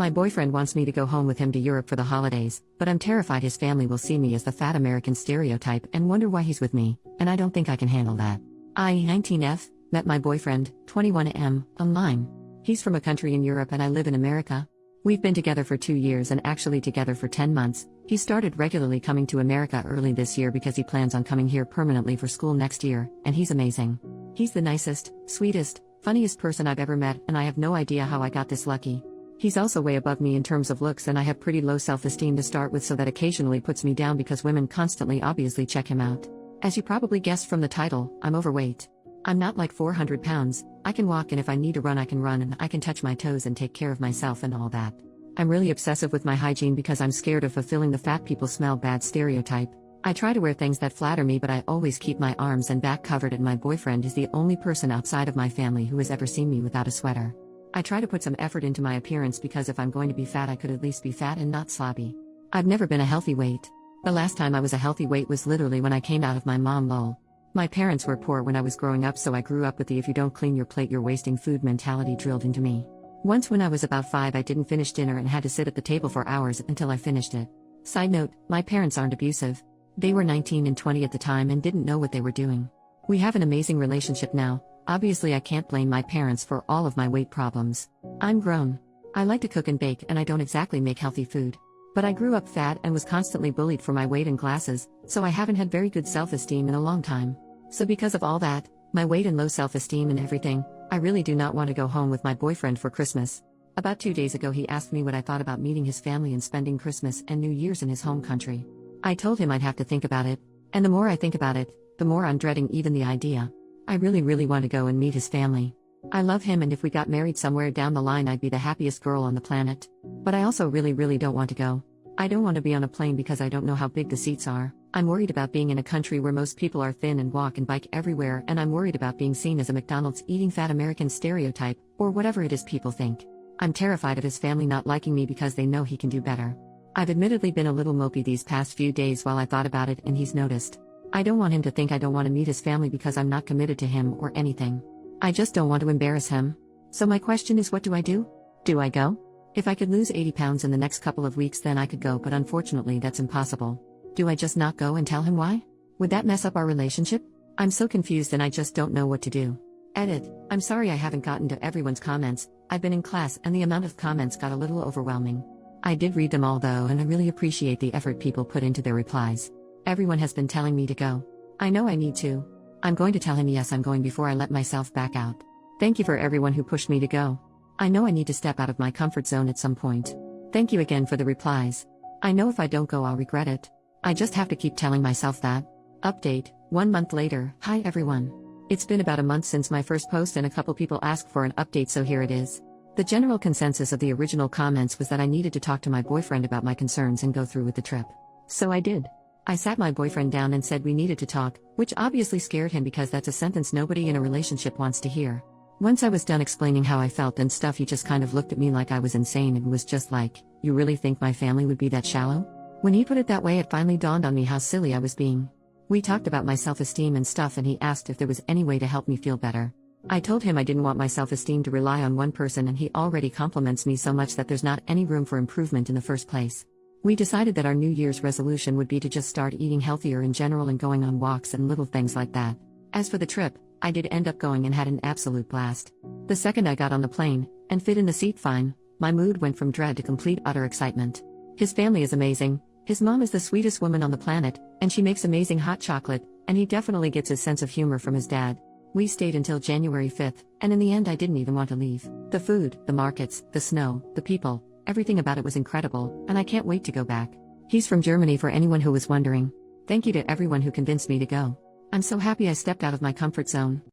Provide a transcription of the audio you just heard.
My boyfriend wants me to go home with him to Europe for the holidays, but I'm terrified his family will see me as the fat American stereotype and wonder why he's with me, and I don't think I can handle that. I, 19F, met my boyfriend, 21M, online. He's from a country in Europe and I live in America. We've been together for 2 years and actually together for 10 months. He started regularly coming to America early this year because he plans on coming here permanently for school next year, and he's amazing. He's the nicest, sweetest, funniest person I've ever met, and I have no idea how I got this lucky. He's also way above me in terms of looks, and I have pretty low self-esteem to start with, so that occasionally puts me down because women constantly obviously check him out. As you probably guessed from the title, I'm overweight. I'm not like 400 pounds, I can walk, and if I need to run I can run, and I can touch my toes and take care of myself and all that. I'm really obsessive with my hygiene because I'm scared of fulfilling the fat people smell bad stereotype. I try to wear things that flatter me, but I always keep my arms and back covered, and my boyfriend is the only person outside of my family who has ever seen me without a sweater. I try to put some effort into my appearance because if I'm going to be fat I could at least be fat and not slobby. I've never been a healthy weight. The last time I was a healthy weight was literally when I came out of my mom lol. My parents were poor when I was growing up, so I grew up with the if you don't clean your plate you're wasting food mentality drilled into me. Once when I was about 5 I didn't finish dinner and had to sit at the table for hours until I finished it. Side note, my parents aren't abusive. They were 19 and 20 at the time and didn't know what they were doing. We have an amazing relationship now. Obviously I can't blame my parents for all of my weight problems. I'm grown. I like to cook and bake, and I don't exactly make healthy food. But I grew up fat and was constantly bullied for my weight and glasses, so I haven't had very good self-esteem in a long time. So because of all that, my weight and low self-esteem and everything, I really do not want to go home with my boyfriend for Christmas. About 2 days ago he asked me what I thought about meeting his family and spending Christmas and New Year's in his home country. I told him I'd have to think about it, and the more I think about it, the more I'm dreading even the idea. I really want to go and meet his family. I love him, and if we got married somewhere down the line I'd be the happiest girl on the planet. But I also really don't want to go. I don't want to be on a plane because I don't know how big the seats are. I'm worried about being in a country where most people are thin and walk and bike everywhere, and I'm worried about being seen as a McDonald's eating fat American stereotype, or whatever it is people think. I'm terrified of his family not liking me because they know he can do better. I've admittedly been a little mopey these past few days while I thought about it, and he's noticed. I don't want him to think I don't want to meet his family because I'm not committed to him or anything. I just don't want to embarrass him. So my question is, what do I do? Do I go? If I could lose 80 pounds in the next couple of weeks then I could go, but unfortunately that's impossible. Do I just not go and tell him why? Would that mess up our relationship? I'm so confused and I just don't know what to do. Edit. I'm sorry I haven't gotten to everyone's comments. I've been in class and the amount of comments got a little overwhelming. I did read them all though, and I really appreciate the effort people put into their replies. Everyone has been telling me to go. I know I need to. I'm going to tell him yes I'm going before I let myself back out. Thank you for everyone who pushed me to go. I know I need to step out of my comfort zone at some point. Thank you again for the replies. I know if I don't go I'll regret it. I just have to keep telling myself that. Update, 1 month later. Hi everyone. It's been about a month since my first post and a couple people asked for an update, so here it is. The general consensus of the original comments was that I needed to talk to my boyfriend about my concerns and go through with the trip. So I did. I sat my boyfriend down and said we needed to talk, which obviously scared him because that's a sentence nobody in a relationship wants to hear. Once I was done explaining how I felt and stuff, he just kind of looked at me like I was insane and was just like, "You really think my family would be that shallow?" When he put it that way it finally dawned on me how silly I was being. We talked about my self-esteem and stuff and he asked if there was any way to help me feel better. I told him I didn't want my self-esteem to rely on one person, and he already compliments me so much that there's not any room for improvement in the first place. We decided that our New Year's resolution would be to just start eating healthier in general and going on walks and little things like that. As for the trip, I did end up going and had an absolute blast. The second I got on the plane, and fit in the seat fine, my mood went from dread to complete utter excitement. His family is amazing. His mom is the sweetest woman on the planet, and she makes amazing hot chocolate, and he definitely gets his sense of humor from his dad. We stayed until January 5th, and in the end I didn't even want to leave. The food, the markets, the snow, the people, everything about it was incredible, and I can't wait to go back. He's from Germany for anyone who was wondering. Thank you to everyone who convinced me to go. I'm so happy I stepped out of my comfort zone.